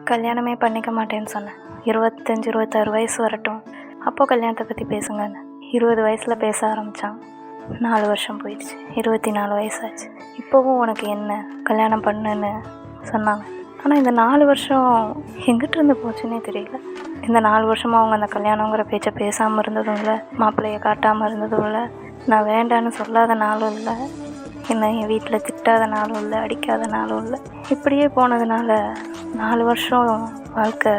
கல்யாணமே பண்ணிக்க மாட்டேன்னு சொன்னேன். 25 26 வயசு வரட்டும், அப்போது கல்யாணத்தை பற்றி பேசுங்கன்னு. 20 வயசில் பேச ஆரம்பித்தான். 4 வருஷம் போயிடுச்சு, 24 வயசாச்சு. இப்போவும் உனக்கு என்ன, கல்யாணம் பண்ணுன்னு சொன்னாங்க. ஆனால் இந்த 4 வருஷம் எங்கிட்ட இருந்து போச்சுன்னே தெரியல. இந்த 4 வருஷமாக அவங்க அந்த கல்யாணங்கிற பேச்சை பேசாமல் இருந்ததும் இல்லை, மாப்பிள்ளையை காட்டாமல் இருந்ததும் இல்லை, நான் வேண்டான்னு சொல்லாத நாளும் இல்லை, என்னை என் வீட்டில் திட்டாத நாளும் இல்லை, அடிக்காத நாளும் இல்லை. இப்படியே போனதுனால 4 வருஷம் வாழ்க்கை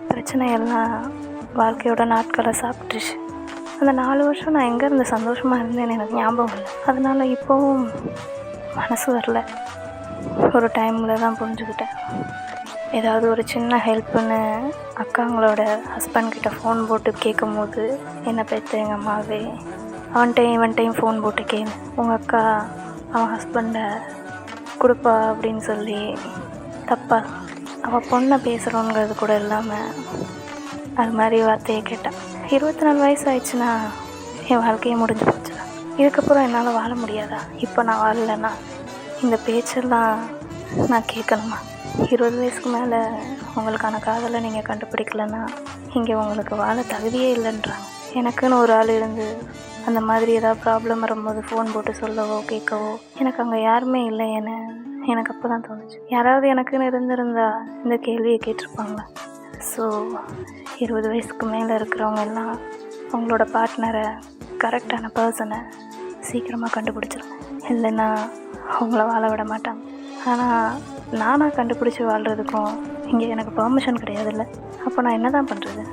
பிரச்சனையெல்லாம் வாழ்க்கையோட நாட்களை சாப்பிட்டுச்சு. அந்த 4 வருஷம் நான் எங்கேருந்து சந்தோஷமாக இருந்தேன்னு எனக்கு ஞாபகம் இல்லை. அதனால் இப்போவும் மனசு வரல. ஒரு டைமில் தான் புரிஞ்சுக்கிட்டேன். ஏதாவது ஒரு சின்ன ஹெல்ப்புன்னு அக்காங்களோட ஹஸ்பண்ட்கிட்ட ஃபோன் போட்டு கேட்கும் போது, என்னை பெற்ற எங்கள் அம்மாவே இவன்ட்டையும் ஃபோன் போட்டு கேளு, உங்கள் அக்கா அவன் ஹஸ்பண்டை கொடுப்பா அப்படின்னு சொல்லி தப்பா அவள் பொண்ணை பேசுகிறோங்கிறது கூட இல்லாமல் அது மாதிரி வார்த்தையை கேட்டான். 24 வயசு ஆயிடுச்சுன்னா என் வாழ்க்கையே முடிஞ்சு போச்சுடா. இதுக்கப்புறம் என்னால் வாழ முடியாதா? இப்போ நான் வாழலைன்னா இந்த பேச்செல்லாம் நான் கேட்கணுமா? 20 வயசுக்கு மேலே உங்களுக்கான காதலை நீங்கள் கண்டுபிடிக்கலன்னா இங்கே உங்களுக்கு வாழ தகுதியே இல்லைன்றாங்க. எனக்குன்னு ஒரு ஆள் இருந்து அந்த மாதிரி ஏதாவது ப்ராப்ளம் வரும்போது ஃபோன் போட்டு சொல்லவோ கேட்கவோ எனக்கு அங்கே யாருமே இல்லை. எனக்கு அப்போ தான் தோணுச்சு, யாராவது எனக்குன்னு இருந்திருந்தா இந்த கேள்வியை கேட்டிருப்பாங்களா? ஸோ 20 வயசுக்கு மேலே இருக்கிறவங்க எல்லாம் அவங்களோட பார்ட்னரை, கரெக்டான பர்சனை சீக்கிரமாக கண்டுபிடிச்சிருங்க, இல்லைன்னா அவங்கள வாழ விட மாட்டாங்க. ஆனால் நானாக கண்டுபிடிச்சி வாழ்கிறதுக்கும் இங்கே எனக்கு பெர்மிஷன் கிடையாதுல்ல. அப்போ நான் என்ன தான் பண்ணுறது?